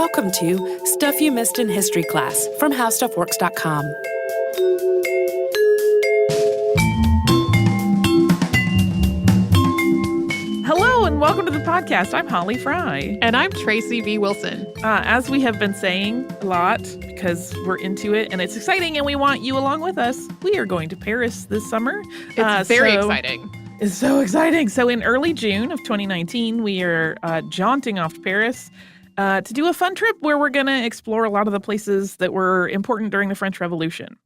Welcome to Stuff You Missed in History Class from HowStuffWorks.com. Hello and welcome to the podcast. I'm Holly Fry. And I'm Tracy V. Wilson. As we have been saying a lot, because we're into it and it's exciting and we want you along with us, we are going to Paris this summer. It's very exciting. It's so exciting. So in early June of 2019, we are jaunting off to Paris to do a fun trip where we're going to explore a lot of the places that were important during the French Revolution.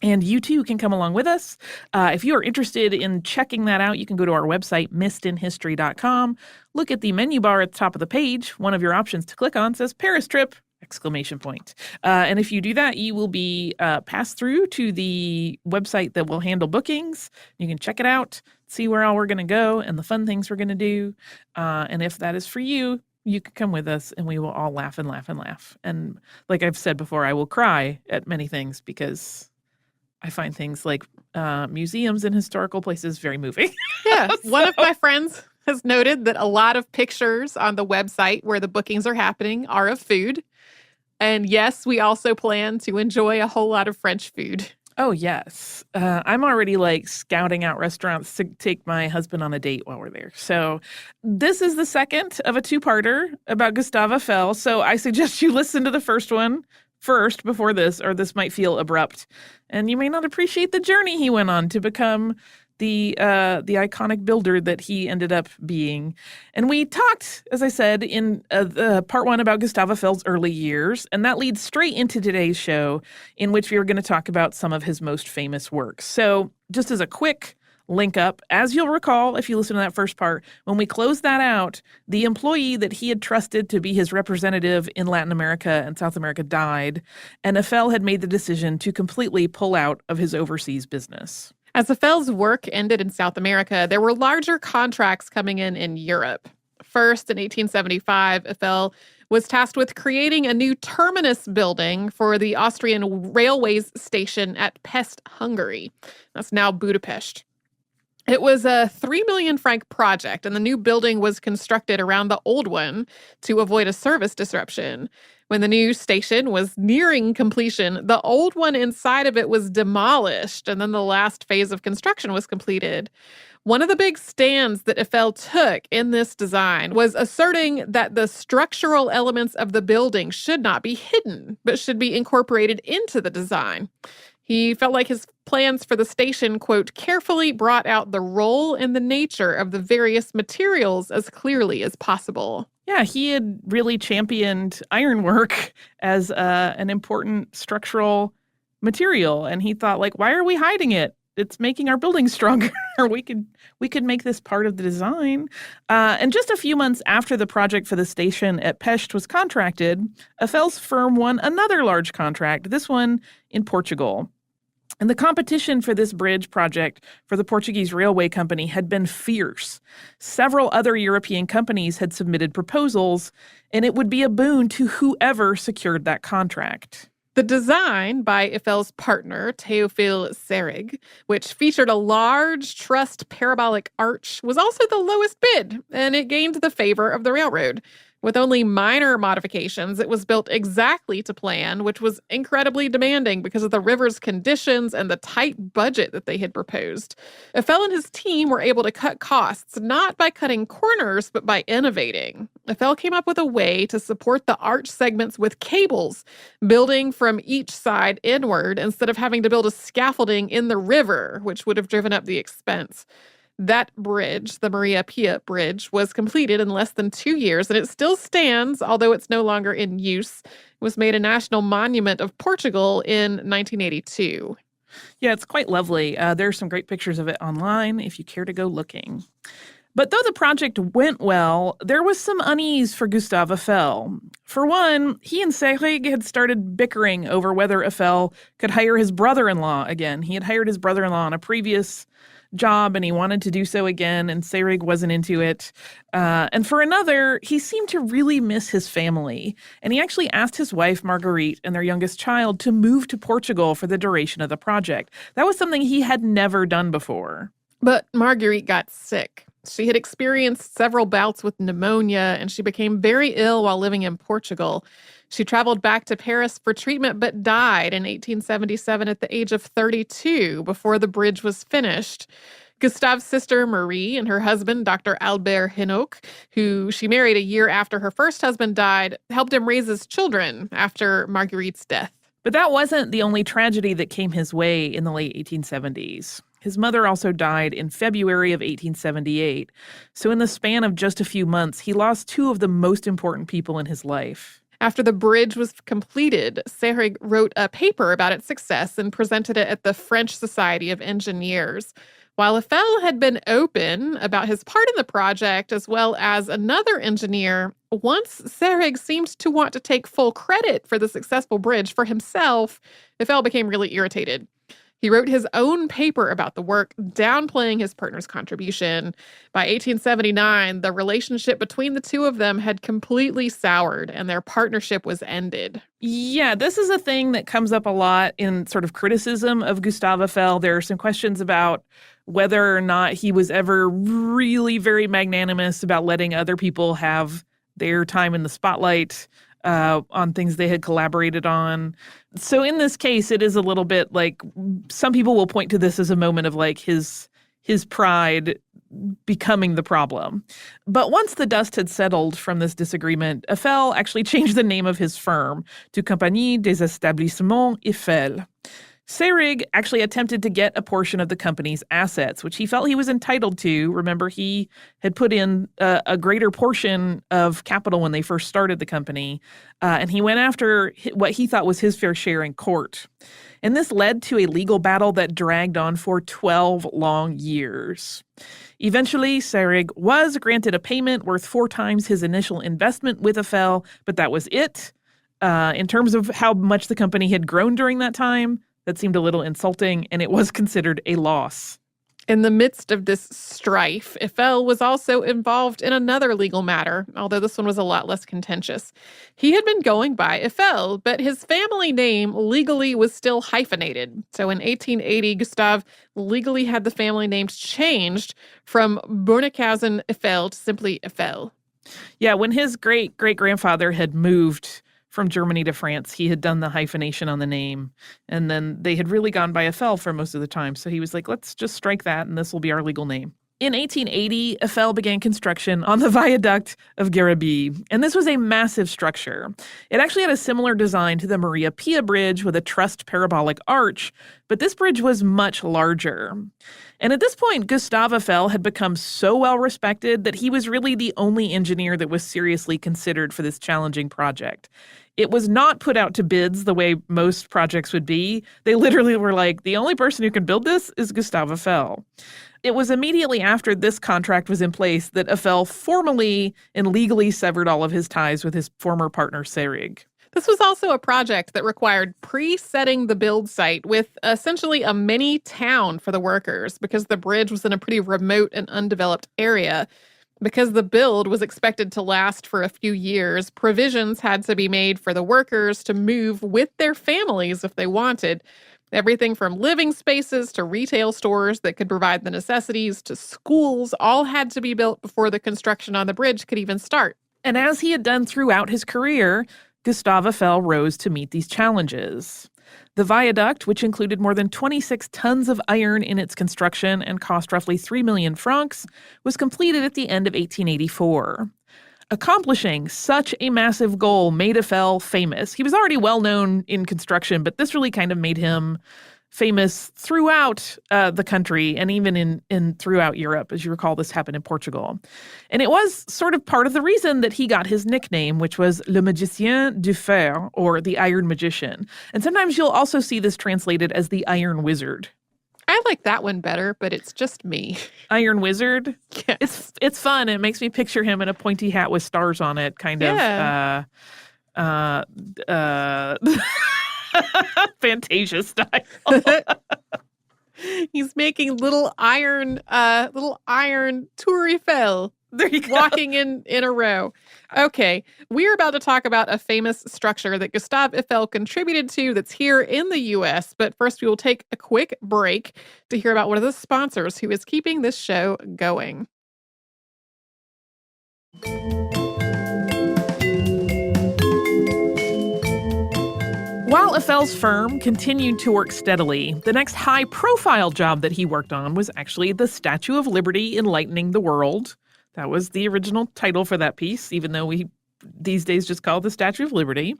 And you too can come along with us. If you are interested in checking that out, you can go to our website, missedinhistory.com. Look at the menu bar at the top of the page. One of your options to click on says Paris trip! And if you do that, you will be passed through to the website that will handle bookings. You can check it out, see where all we're going to go and the fun things we're going to do. And if that is for you, you can come with us and we will all laugh and laugh and laugh. And like I've said before, I will cry at many things because I find things like museums and historical places very moving. Yeah. One of my friends has noted that a lot of pictures on the website where the bookings are happening are of food. And yes, we also plan to enjoy a whole lot of French food. Oh, yes. I'm already scouting out restaurants to take my husband on a date while we're there. So this is the second of a two-parter about Gustave Eiffel. So I suggest you listen to the first one first before this, or this might feel abrupt. And you may not appreciate the journey he went on to become the iconic builder that he ended up being. And we talked, as I said, in the part one about Gustave Eiffel's early years, and that leads straight into today's show, in which we are going to talk about some of his most famous works. So just as a quick link up, as you'll recall, if you listen to that first part, when we closed that out, the employee that he had trusted to be his representative in Latin America and South America died, and Eiffel had made the decision to completely pull out of his overseas business. As Eiffel's work ended in South America, there were larger contracts coming in Europe. First, in 1875, Eiffel was tasked with creating a new terminus building for the Austrian railways station at Pest, Hungary. That's now Budapest. It was a 3 million franc project, and the new building was constructed around the old one to avoid a service disruption. When the new station was nearing completion, the old one inside of it was demolished, and then the last phase of construction was completed. One of the big stands that Eiffel took in this design was asserting that the structural elements of the building should not be hidden, but should be incorporated into the design. He felt like his plans for the station, quote, carefully brought out the role and the nature of the various materials as clearly as possible. Yeah, he had really championed ironwork as an important structural material. And he thought, why are we hiding it? It's making our buildings stronger. we could make this part of the design. And just a few months after the project for the station at Pest was contracted, Eiffel's firm won another large contract, this one in Portugal. And the competition for this bridge project for the Portuguese railway company had been fierce. Several other European companies had submitted proposals, and it would be a boon to whoever secured that contract. The design by Eiffel's partner, Théophile Seyrig, which featured a large trussed parabolic arch, was also the lowest bid, and it gained the favor of the railroad. With only minor modifications, it was built exactly to plan, which was incredibly demanding because of the river's conditions and the tight budget that they had proposed. Eiffel and his team were able to cut costs, not by cutting corners, but by innovating. Eiffel came up with a way to support the arch segments with cables, building from each side inward instead of having to build a scaffolding in the river, which would have driven up the expense. That bridge, the Maria Pia Bridge, was completed in less than 2 years, and it still stands, although it's no longer in use. It was made a national monument of Portugal in 1982. Yeah, it's quite lovely. There are some great pictures of it online if you care to go looking. But though the project went well, there was some unease for Gustave Eiffel. For one, he and Seyrig had started bickering over whether Eiffel could hire his brother-in-law again. He had hired his brother-in-law on a previous job, and he wanted to do so again, and Seyrig wasn't into it. And for another, he seemed to really miss his family, and he actually asked his wife, Marguerite, and their youngest child to move to Portugal for the duration of the project. That was something he had never done before. But Marguerite got sick. She had experienced several bouts with pneumonia, and she became very ill while living in Portugal. She traveled back to Paris for treatment, but died in 1877 at the age of 32 before the bridge was finished. Gustave's sister, Marie, and her husband, Dr. Albert Hinoch, who she married a year after her first husband died, helped him raise his children after Marguerite's death. But that wasn't the only tragedy that came his way in the late 1870s. His mother also died in February of 1878. So in the span of just a few months, he lost two of the most important people in his life. After the bridge was completed, Seyrig wrote a paper about its success and presented it at the French Society of Engineers. While Eiffel had been open about his part in the project, as well as another engineer, once Seyrig seemed to want to take full credit for the successful bridge for himself, Eiffel became really irritated. He wrote his own paper about the work, downplaying his partner's contribution. By 1879, the relationship between the two of them had completely soured, and their partnership was ended. Yeah, this is a thing that comes up a lot in sort of criticism of Gustave Eiffel. There are some questions about whether or not he was ever really very magnanimous about letting other people have their time in the spotlight on things they had collaborated on. So in this case, it is a little bit like some people will point to this as a moment of like his pride becoming the problem. But once the dust had settled from this disagreement, Eiffel actually changed the name of his firm to Compagnie des Établissements Eiffel. Seyrig actually attempted to get a portion of the company's assets, which he felt he was entitled to. Remember, he had put in a greater portion of capital when they first started the company, and he went after what he thought was his fair share in court. And this led to a legal battle that dragged on for 12 long years. Eventually, Seyrig was granted a payment worth 4 times his initial investment with Eiffel, but that was it. In terms of how much the company had grown during that time, that seemed a little insulting, and it was considered a loss. In the midst of this strife, Eiffel was also involved in another legal matter, although this one was a lot less contentious. He had been going by Eiffel, but his family name legally was still hyphenated. So in 1880, Gustave legally had the family name changed from Bernickhausen Eiffel to simply Eiffel. Yeah, when his great-great-grandfather had moved from Germany to France, he had done the hyphenation on the name, and then they had really gone by Eiffel for most of the time. So he was like, let's just strike that, and this will be our legal name. In 1880, Eiffel began construction on the viaduct of Garabie, and this was a massive structure. It actually had a similar design to the Maria Pia Bridge with a trussed parabolic arch, but this bridge was much larger. And at this point, Gustave Eiffel had become so well respected that he was really the only engineer that was seriously considered for this challenging project. It was not put out to bids the way most projects would be. They literally were like, the only person who can build this is Gustave Eiffel. It was immediately after this contract was in place that Eiffel formally and legally severed all of his ties with his former partner, Seyrig. This was also a project that required pre-setting the build site with essentially a mini town for the workers because the bridge was in a pretty remote and undeveloped area. Because the build was expected to last for a few years, provisions had to be made for the workers to move with their families if they wanted. Everything from living spaces to retail stores that could provide the necessities to schools all had to be built before the construction on the bridge could even start. And as he had done throughout his career, Gustave Eiffel rose to meet these challenges. The viaduct, which included more than 26 tons of iron in its construction and cost roughly 3 million francs, was completed at the end of 1884. Accomplishing such a massive goal made Eiffel famous. He was already well known in construction, but this really kind of made him famous throughout the country and even in throughout Europe. As you recall, this happened in Portugal. And it was sort of part of the reason that he got his nickname, which was Le Magicien du Fer, or the Iron Magician. And sometimes you'll also see this translated as the Iron Wizard. I like that one better, but it's just me. Iron Wizard? Yes. It's fun. It makes me picture him in a pointy hat with stars on it, kind of Fantasia style. He's making little iron Tour Eiffel. There you go. Walking in a row. Okay, we're about to talk about a famous structure that Gustave Eiffel contributed to that's here in the U.S. But first, we will take a quick break to hear about one of the sponsors who is keeping this show going. While Eiffel's firm continued to work steadily, the next high-profile job that he worked on was actually the Statue of Liberty Enlightening the World. That was the original title for that piece, even though we these days just call it the Statue of Liberty.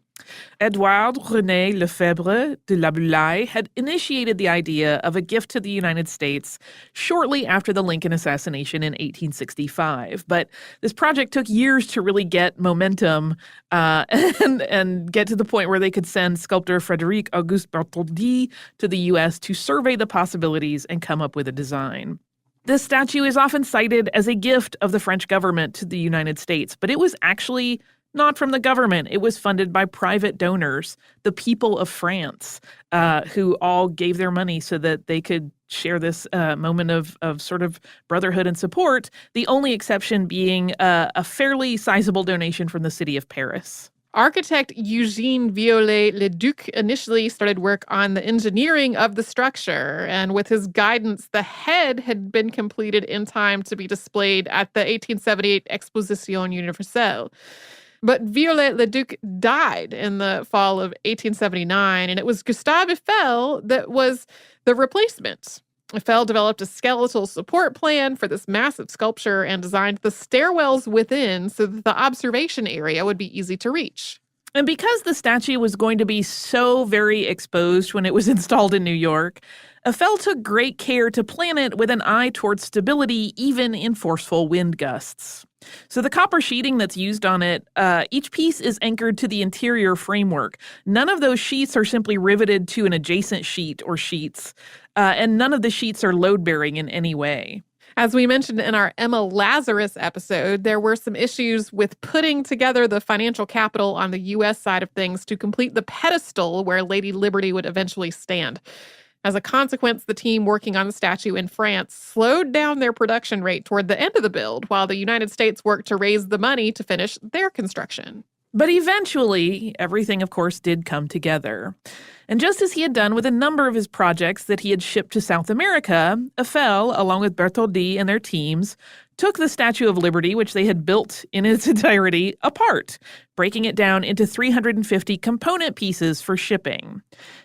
Edouard René Lefebvre de la Boulaye had initiated the idea of a gift to the United States shortly after the Lincoln assassination in 1865. But this project took years to really get momentum and get to the point where they could send sculptor Frédéric Auguste Bartholdi to the U.S. to survey the possibilities and come up with a design. This statue is often cited as a gift of the French government to the United States, but it was actually not from the government. It was funded by private donors, the people of France, who all gave their money so that they could share this moment of sort of brotherhood and support, the only exception being a fairly sizable donation from the city of Paris. Architect Eugène Viollet-le-Duc initially started work on the engineering of the structure, and with his guidance, the head had been completed in time to be displayed at the 1878 Exposition Universelle. But Viollet-le-Duc died in the fall of 1879, and it was Gustave Eiffel that was the replacement. Eiffel developed a skeletal support plan for this massive sculpture and designed the stairwells within so that the observation area would be easy to reach. And because the statue was going to be so very exposed when it was installed in New York, Eiffel took great care to plan it with an eye towards stability, even in forceful wind gusts. So the copper sheeting that's used on it, each piece is anchored to the interior framework. None of those sheets are simply riveted to an adjacent sheet or sheets, and none of the sheets are load-bearing in any way. As we mentioned in our Emma Lazarus episode, there were some issues with putting together the financial capital on the U.S. side of things to complete the pedestal where Lady Liberty would eventually stand. As a consequence, the team working on the statue in France slowed down their production rate toward the end of the build, while the United States worked to raise the money to finish their construction. But eventually, everything, of course, did come together. And just as he had done with a number of his projects that he had shipped to South America, Eiffel, along with Bartholdi and their teams, took the Statue of Liberty, which they had built in its entirety, apart, breaking it down into 350 component pieces for shipping.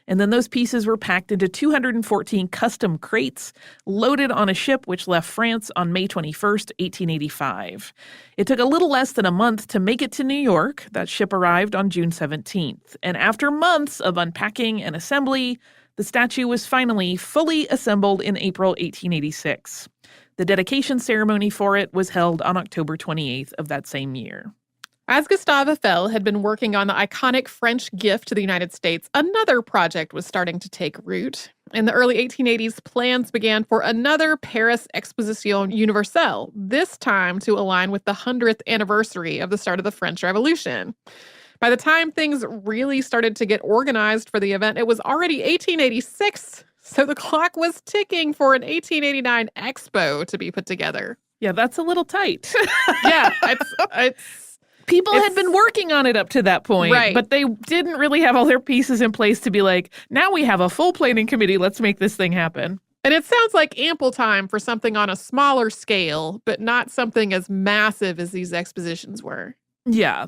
And then those pieces were packed into 214 custom crates, loaded on a ship which left France on May 21st, 1885. It took a little less than a month to make it to New York. That ship arrived on June 17th. And after months of unpacking and assembly, the statue was finally fully assembled in April 1886. The dedication ceremony for it was held on October 28th of that same year. As Gustave Eiffel had been working on the iconic French gift to the United States, another project was starting to take root. In the early 1880s, plans began for another Paris Exposition Universelle, this time to align with the 100th anniversary of the start of the French Revolution. By the time things really started to get organized for the event, it was already 1886. So the clock was ticking for an 1889 expo to be put together. Yeah, that's a little tight. Yeah, People had been working on it up to that point, right, but they didn't really have all their pieces in place to be like, now we have a full planning committee, let's make this thing happen. And it sounds like ample time for something on a smaller scale, but not something as massive as these expositions were. Yeah.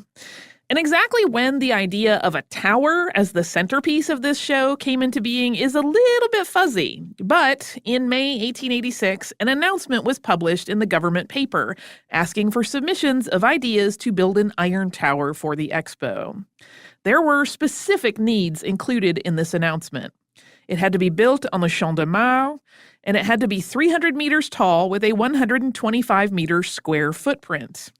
And exactly when the idea of a tower as the centerpiece of this show came into being is a little bit fuzzy. But in May 1886, an announcement was published in the government paper asking for submissions of ideas to build an iron tower for the expo. There were specific needs included in this announcement. It had to be built on the Champ de Mars, and it had to be 300 meters tall with a 125-meter square footprint.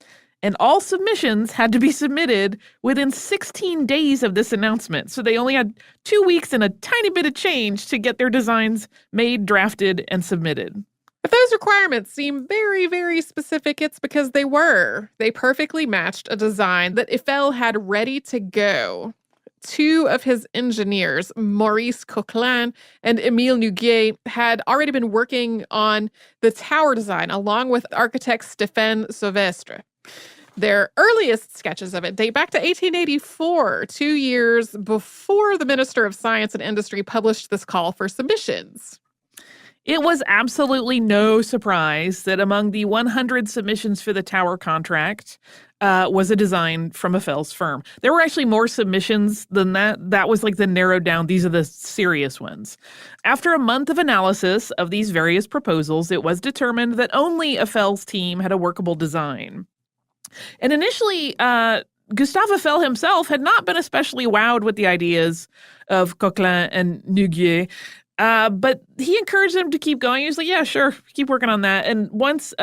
And all submissions had to be submitted within 16 days of this announcement. So they only had 2 weeks and a tiny bit of change to get their designs made, drafted, and submitted. If those requirements seem very, very specific, it's because they were. They perfectly matched a design that Eiffel had ready to go. Two of his engineers, Maurice Coquelin and Émile Nouguier, had already been working on the tower design along with architect Stéphane Sauvestre. Their earliest sketches of it date back to 1884, 2 years before the Minister of Science and Industry published this call for submissions. It was absolutely no surprise that among the 100 submissions for the tower contract was a design from Eiffel's firm. There were actually more submissions than that. That was like the narrowed down, these are the serious ones. After a month of analysis of these various proposals, it was determined that only Eiffel's team had a workable design. And initially, Gustave Eiffel himself had not been especially wowed with the ideas of Coquelin and Nuguier. But he encouraged them to keep going. He was like, yeah, sure, keep working on that. And once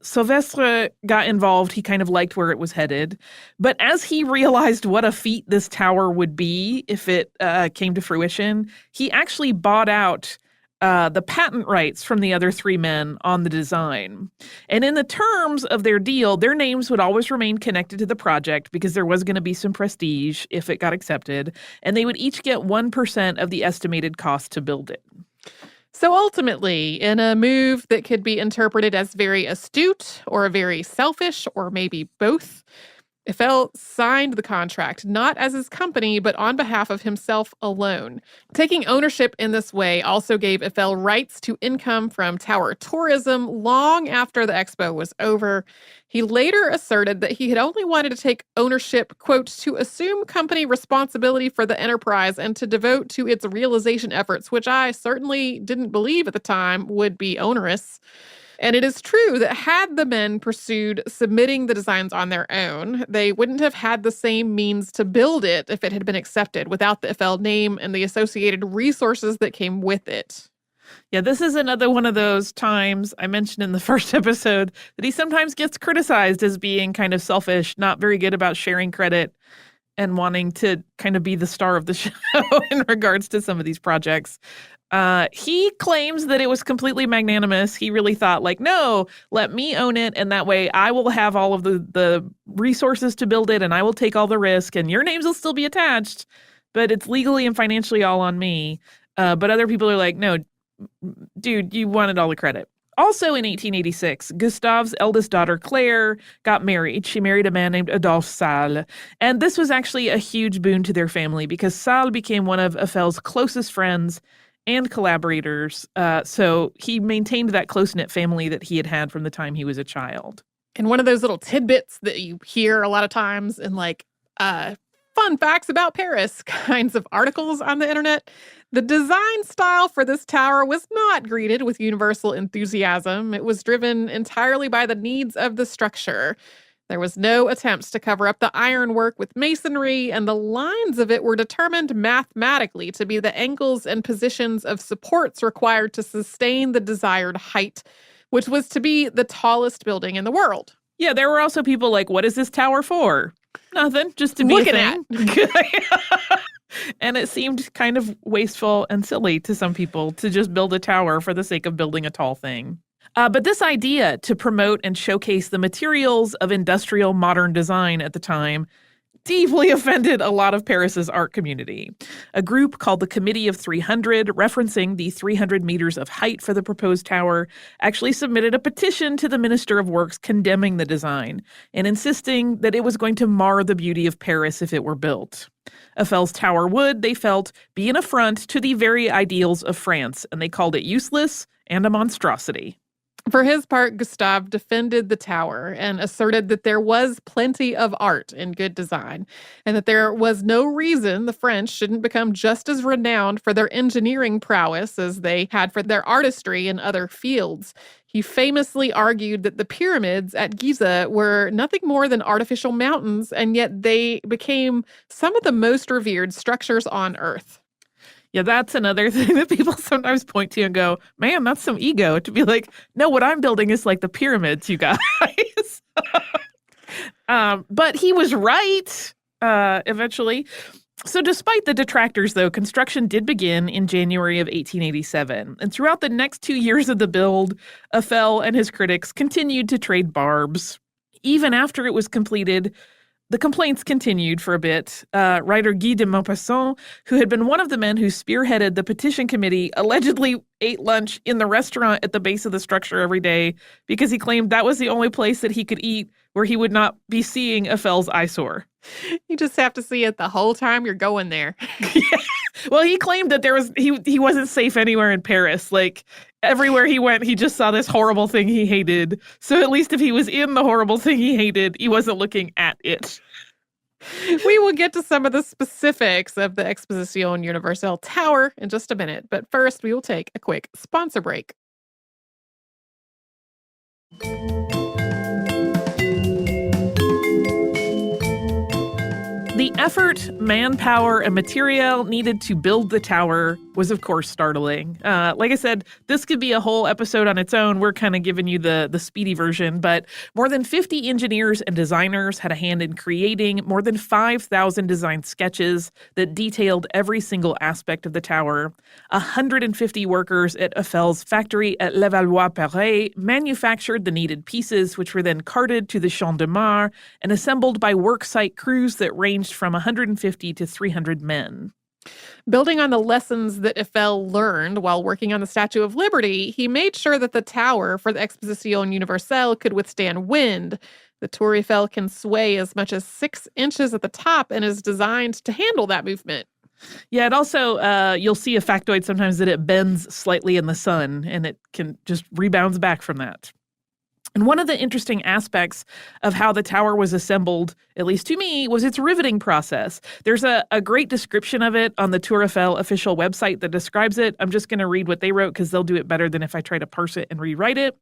Sylvestre got involved, he kind of liked where it was headed. But as he realized what a feat this tower would be if it came to fruition, he actually bought out the patent rights from the other three men on the design. And in the terms of their deal, their names would always remain connected to the project because there was going to be some prestige if it got accepted, and they would each get 1% of the estimated cost to build it. So ultimately, in a move that could be interpreted as very astute or very selfish or maybe both, Eiffel signed the contract, not as his company, but on behalf of himself alone. Taking ownership in this way also gave Eiffel rights to income from tower tourism long after the expo was over. He later asserted that he had only wanted to take ownership, quote, to assume company responsibility for the enterprise and to devote to its realization efforts, which I certainly didn't believe at the time would be onerous. And it is true that had the men pursued submitting the designs on their own, they wouldn't have had the same means to build it if it had been accepted without the Eiffel name and the associated resources that came with it. Yeah, this is another one of those times I mentioned in the first episode that he sometimes gets criticized as being kind of selfish, not very good about sharing credit, and wanting to kind of be the star of the show in regards to some of these projects. He claims that it was completely magnanimous. He really thought like, no, let me own it. And that way I will have all of the resources to build it and I will take all the risk and your names will still be attached, but it's legally and financially all on me. But other people are like, no, dude, you wanted all the credit. Also in 1886, Gustave's eldest daughter, Claire, got married. She married a man named Adolphe Salle. And this was actually a huge boon to their family because Salle became one of Eiffel's closest friends and collaborators. So he maintained that close-knit family that he had had from the time he was a child. And one of those little tidbits that you hear a lot of times in like fun facts about Paris kinds of articles on the internet, the design style for this tower was not greeted with universal enthusiasm. It was driven entirely by the needs of the structure. There was no attempts to cover up the ironwork with masonry, and the lines of it were determined mathematically to be the angles and positions of supports required to sustain the desired height, which was to be the tallest building in the world. Yeah, there were also people like, what is this tower for? Nothing, just to be Looking a thing. And it seemed kind of wasteful and silly to some people to just build a tower for the sake of building a tall thing. But this idea to promote and showcase the materials of industrial modern design at the time deeply offended a lot of Paris's art community. A group called the Committee of 300, referencing the 300 meters of height for the proposed tower, actually submitted a petition to the Minister of Works condemning the design and insisting that it was going to mar the beauty of Paris if it were built. Eiffel's tower would, they felt, be an affront to the very ideals of France, and they called it useless and a monstrosity. For his part, Gustave defended the tower and asserted that there was plenty of art in good design, and that there was no reason the French shouldn't become just as renowned for their engineering prowess as they had for their artistry in other fields. He famously argued that the pyramids at Giza were nothing more than artificial mountains, and yet they became some of the most revered structures on Earth. Yeah, that's another thing that people sometimes point to and go, man, that's some ego to be like, no, what I'm building is like the pyramids, you guys. But he was right eventually. So despite the detractors, though, construction did begin in January of 1887. And throughout the next 2 years of the build, Eiffel and his critics continued to trade barbs. Even after it was completed, the complaints continued for a bit. Writer Guy de Maupassant, who had been one of the men who spearheaded the petition committee, allegedly ate lunch in the restaurant at the base of the structure every day because he claimed that was the only place that he could eat where he would not be seeing Eiffel's eyesore. You just have to see it the whole time you're going there. Yeah. Well, he claimed that he wasn't safe anywhere in Paris. Like, Everywhere he went, he just saw this horrible thing he hated. So at least if he was in the horrible thing he hated, he wasn't looking at it. We will get to some of the specifics of the Exposition Universelle Tower in just a minute. But first, we will take a quick sponsor break. The effort, manpower, and material needed to build the tower was, of course, startling. Like I said, this could be a whole episode on its own. We're kind of giving you the speedy version, but more than 50 engineers and designers had a hand in creating more than 5,000 design sketches that detailed every single aspect of the tower. 150 workers at Eiffel's factory at Levallois-Perret manufactured the needed pieces, which were then carted to the Champ de Mars and assembled by worksite crews that ranged from 150 to 300 men. Building on the lessons that Eiffel learned while working on the Statue of Liberty, he made sure that the tower for the Exposition Universelle could withstand wind. The Tour Eiffel can sway as much as 6 inches at the top and is designed to handle that movement. Yeah, it also, you'll see a factoid sometimes that it bends slightly in the sun and it can just rebounds back from that. And one of the interesting aspects of how the tower was assembled, at least to me, was its riveting process. There's a great description of it on the Tour Eiffel official website that describes it. I'm just going to read what they wrote because they'll do it better than if I try to parse it and rewrite it.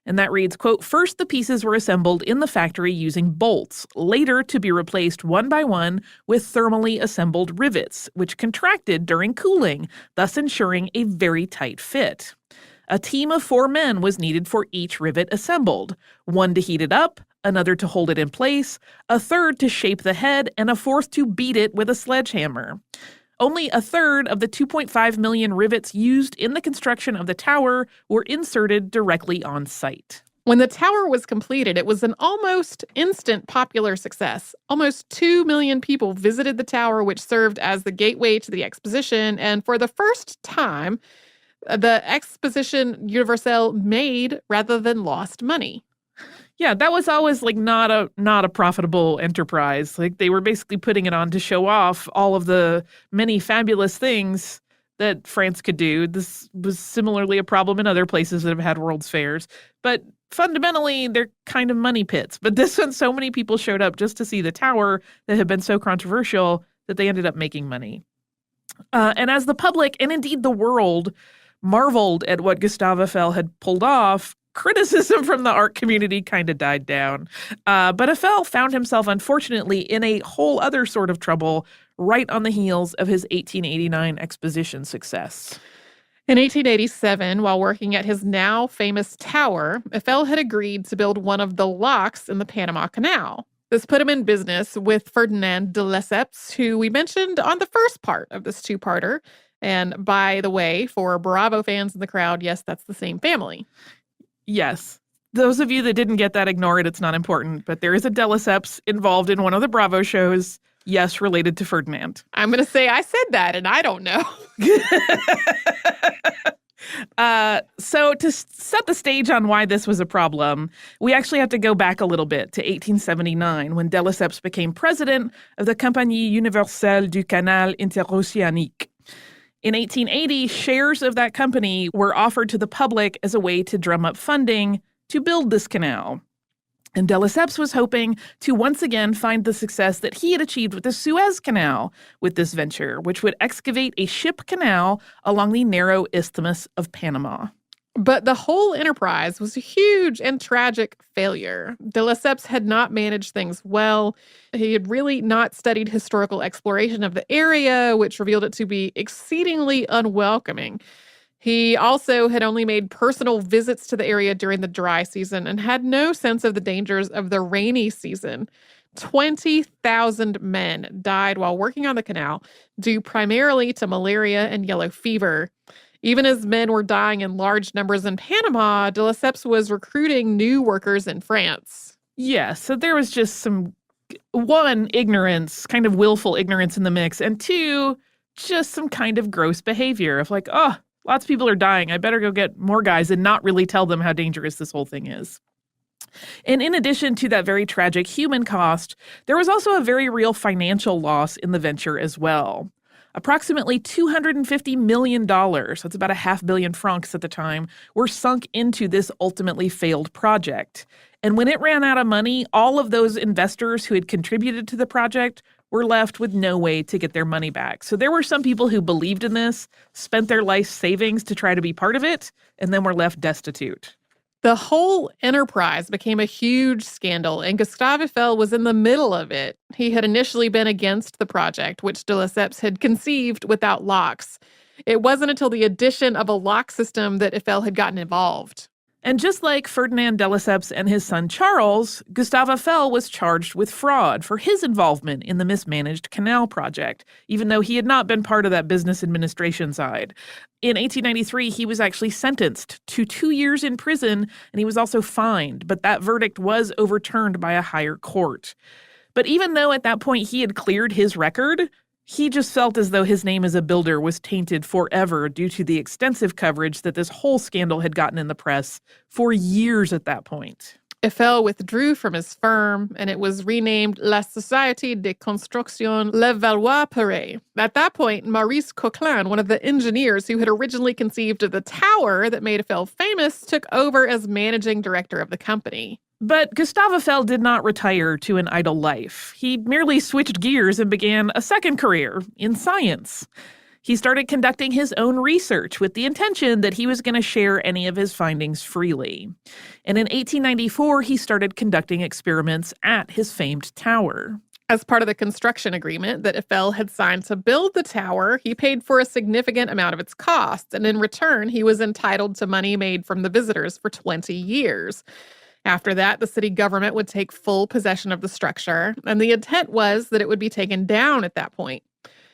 And that reads, quote, "First, the pieces were assembled in the factory using bolts, later to be replaced one by one with thermally assembled rivets, which contracted during cooling, thus ensuring a very tight fit. A team of 4 men was needed for each rivet assembled, one to heat it up, another to hold it in place, a third to shape the head, and a fourth to beat it with a sledgehammer. Only a third of the 2.5 million rivets used in the construction of the tower were inserted directly on site." When the tower was completed, it was an almost instant popular success. Almost 2 million people visited the tower, which served as the gateway to the exposition, and for the first time, the Exposition Universelle made rather than lost money. Yeah, that was always like not a profitable enterprise. Like they were basically putting it on to show off all of the many fabulous things that France could do. This was similarly a problem in other places that have had World's Fairs. But fundamentally, they're kind of money pits. But this one, so many people showed up just to see the tower that had been so controversial that they ended up making money. And as the public, and indeed the world, marveled at what Gustave Eiffel had pulled off, criticism from the art community kind of died down. But Eiffel found himself, unfortunately, in a whole other sort of trouble right on the heels of his 1889 exposition success. In 1887, while working at his now famous tower, Eiffel had agreed to build one of the locks in the Panama Canal. This put him in business with Ferdinand de Lesseps, who we mentioned on the first part of this two-parter. And by the way, for Bravo fans in the crowd, yes, that's the same family. Yes. Those of you that didn't get that, ignore it. It's not important. But there is a de Lesseps involved in one of the Bravo shows, yes, related to Ferdinand. I'm going to say I said that, and I don't know. So to set the stage on why this was a problem, we actually have to go back a little bit to 1879 when de Lesseps became president of the Compagnie Universelle du Canal Interoceanique. In 1880, shares of that company were offered to the public as a way to drum up funding to build this canal. And de Lesseps was hoping to once again find the success that he had achieved with the Suez Canal with this venture, which would excavate a ship canal along the narrow isthmus of Panama. But the whole enterprise was a huge and tragic failure. De Lesseps had not managed things well. He had really not studied historical exploration of the area, which revealed it to be exceedingly unwelcoming. He also had only made personal visits to the area during the dry season and had no sense of the dangers of the rainy season. 20,000 men died while working on the canal, due primarily to malaria and yellow fever. Even as men were dying in large numbers in Panama, de Lesseps was recruiting new workers in France. Yeah, so there was just one, ignorance, kind of willful ignorance in the mix, and 2, just some kind of gross behavior of like, oh, lots of people are dying. I better go get more guys and not really tell them how dangerous this whole thing is. And in addition to that very tragic human cost, there was also a very real financial loss in the venture as well. Approximately $250 million, that's about 500 million francs at the time, were sunk into this ultimately failed project. And when it ran out of money, all of those investors who had contributed to the project were left with no way to get their money back. So there were some people who believed in this, spent their life savings to try to be part of it, and then were left destitute. The whole enterprise became a huge scandal, and Gustave Eiffel was in the middle of it. He had initially been against the project, which de Lesseps had conceived without locks. It wasn't until the addition of a lock system that Eiffel had gotten involved. And just like Ferdinand de Lesseps and his son Charles, Gustave Eiffel was charged with fraud for his involvement in the mismanaged canal project, even though he had not been part of that business administration side. In 1893, he was actually sentenced to 2 years in prison, and he was also fined, but that verdict was overturned by a higher court. But even though at that point he had cleared his record, he just felt as though his name as a builder was tainted forever due to the extensive coverage that this whole scandal had gotten in the press for years at that point. Eiffel withdrew from his firm, and it was renamed La Société de Construction Levallois-Perret. At that point, Maurice Coquelin, one of the engineers who had originally conceived of the tower that made Eiffel famous, took over as managing director of the company. But Gustave Eiffel did not retire to an idle life. He merely switched gears and began a second career in science. He started conducting his own research with the intention that he was going to share any of his findings freely. And in 1894, he started conducting experiments at his famed tower. As part of the construction agreement that Eiffel had signed to build the tower, he paid for a significant amount of its costs, and in return, he was entitled to money made from the visitors for 20 years. After that, the city government would take full possession of the structure, and the intent was that it would be taken down at that point.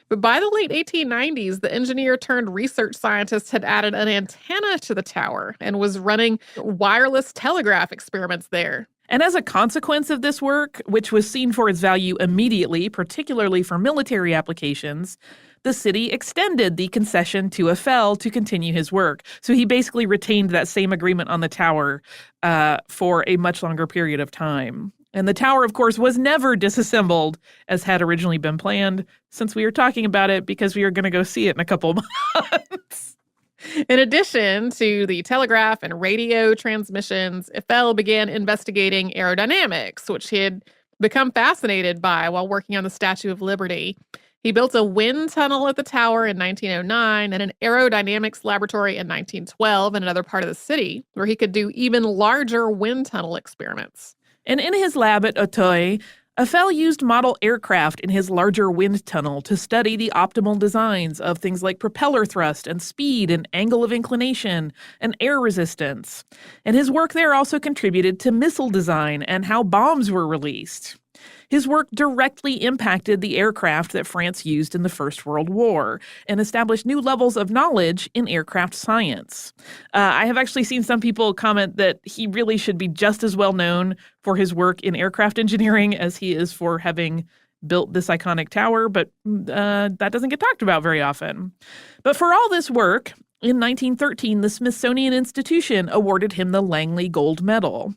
But by the late 1890s, the engineer-turned-research scientist had added an antenna to the tower and was running wireless telegraph experiments there. And as a consequence of this work, which was seen for its value immediately, particularly for military applications, the city extended the concession to Eiffel to continue his work. So he basically retained that same agreement on the tower for a much longer period of time. And the tower, of course, was never disassembled as had originally been planned, since we were talking about it because we are going to go see it in a couple of months. In addition to the telegraph and radio transmissions, Eiffel began investigating aerodynamics, which he had become fascinated by while working on the Statue of Liberty. He built a wind tunnel at the tower in 1909 and an aerodynamics laboratory in 1912 in another part of the city, where he could do even larger wind tunnel experiments. And in his lab at Auteuil, Eiffel used model aircraft in his larger wind tunnel to study the optimal designs of things like propeller thrust and speed and angle of inclination and air resistance. And his work there also contributed to missile design and how bombs were released. His work directly impacted the aircraft that France used in the First World War and established new levels of knowledge in aircraft science. I have actually seen some people comment that he really should be just as well known for his work in aircraft engineering as he is for having built this iconic tower, but that doesn't get talked about very often. But for all this work, in 1913, the Smithsonian Institution awarded him the Langley Gold Medal.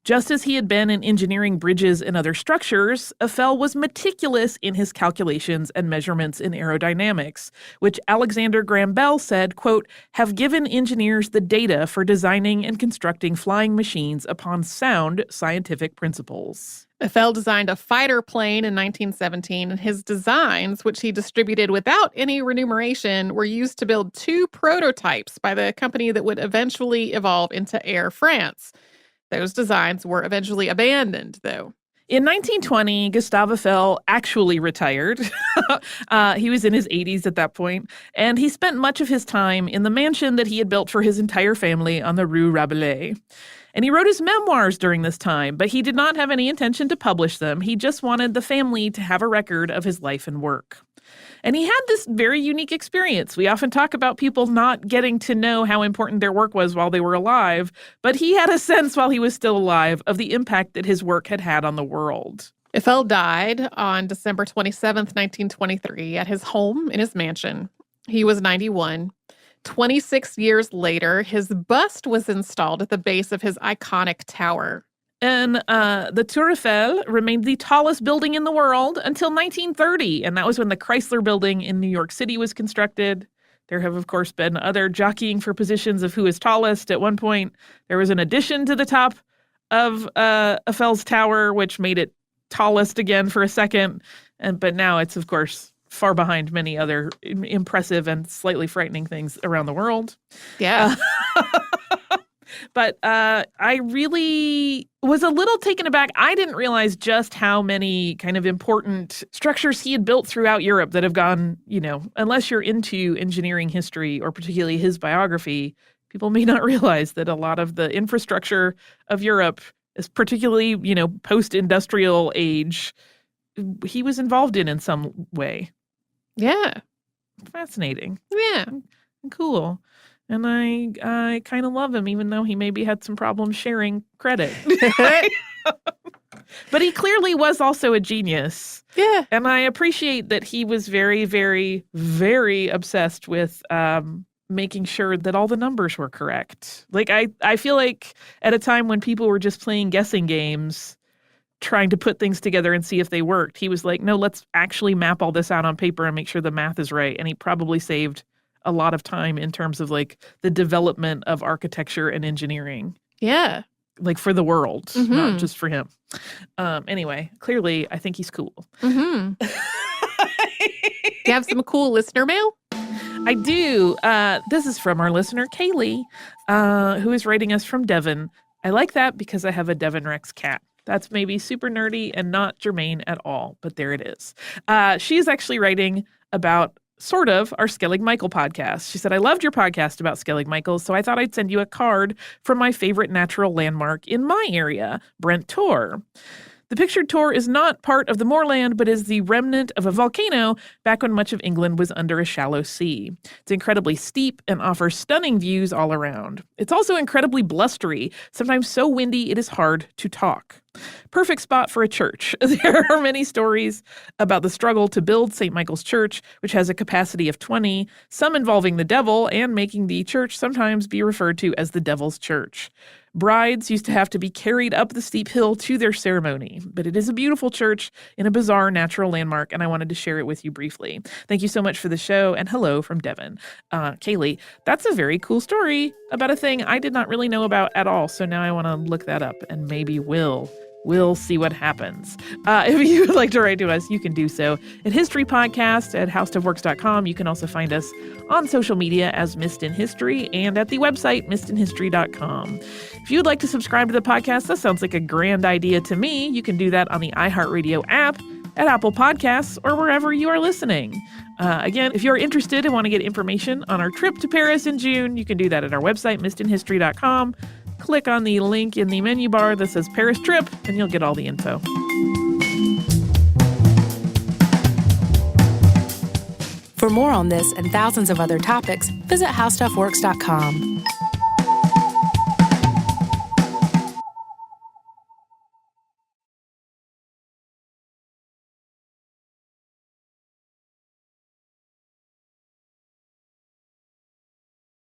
Just as he had been in engineering bridges and other structures, Eiffel was meticulous in his calculations and measurements in aerodynamics, which Alexander Graham Bell said, quote, have given engineers the data for designing and constructing flying machines upon sound scientific principles. Eiffel designed a fighter plane in 1917, and his designs, which he distributed without any remuneration, were used to build 2 prototypes by the company that would eventually evolve into Air France. Those designs were eventually abandoned, though. In 1920, Gustave Eiffel actually retired. He was in his 80s at that point, and he spent much of his time in the mansion that he had built for his entire family on the Rue Rabelais. And he wrote his memoirs during this time, but he did not have any intention to publish them. He just wanted the family to have a record of his life and work. And he had this very unique experience. We often talk about people not getting to know how important their work was while they were alive, but he had a sense while he was still alive of the impact that his work had had on the world. Eiffel died on December 27th, 1923, at his home in his mansion. He was 91. 26 years later, his bust was installed at the base of his iconic tower. And the Tour Eiffel remained the tallest building in the world until 1930. And that was when the Chrysler Building in New York City was constructed. There have, of course, been other jockeying for positions of who is tallest. At one point, there was an addition to the top of Eiffel's Tower, which made it tallest again for a second. But now it's, of course, far behind many other impressive and slightly frightening things around the world. Yeah. But I really was a little taken aback. I didn't realize just how many kind of important structures he had built throughout Europe that have gone, unless you're into engineering history or particularly his biography, people may not realize that a lot of the infrastructure of Europe is particularly, post-industrial age, he was involved in some way. Yeah. Fascinating. Yeah. Cool. And I kind of love him, even though he maybe had some problems sharing credit. But he clearly was also a genius. Yeah. And I appreciate that he was very, very, very obsessed with making sure that all the numbers were correct. Like, I feel like at a time when people were just playing guessing games, trying to put things together and see if they worked, he was like, no, let's actually map all this out on paper and make sure the math is right. And he probably saved a lot of time in terms of like the development of architecture and engineering. Yeah. Like for the world, not just for him. Anyway, clearly I think he's cool. Mm-hmm. You have some cool listener mail? I do. This is from our listener, Kaylee, who is writing us from Devon. I like that because I have a Devon Rex cat. That's maybe super nerdy and not germane at all, but there it is. She is actually writing about sort of our Skellig Michael podcast. She said, I loved your podcast about Skellig Michael, so I thought I'd send you a card from my favorite natural landmark in my area, Brent Tor. The pictured Tor is not part of the moorland, but is the remnant of a volcano back when much of England was under a shallow sea. It's incredibly steep and offers stunning views all around. It's also incredibly blustery, sometimes so windy it is hard to talk. Perfect spot for a church. There are many stories about the struggle to build St. Michael's Church, which has a capacity of 20, some involving the devil and making the church sometimes be referred to as the Devil's Church. Brides used to have to be carried up the steep hill to their ceremony, but it is a beautiful church in a bizarre natural landmark, and I wanted to share it with you briefly. Thank you so much for the show, and hello from Devon. Kaylee, that's a very cool story about a thing I did not really know about at all, so now I want to look that up, and maybe we'll see what happens. If you would like to write to us, you can do so at historypodcast@howstuffworks.com. You can also find us on social media as Missed in History and at the website missedinhistory.com. If you would like to subscribe to the podcast, that sounds like a grand idea to me. You can do that on the iHeartRadio app, at Apple Podcasts, or wherever you are listening. Again, if you're interested and want to get information on our trip to Paris in June, you can do that at our website, missedinhistory.com. Click on the link in the menu bar that says Paris Trip, and you'll get all the info. For more on this and thousands of other topics, visit howstuffworks.com.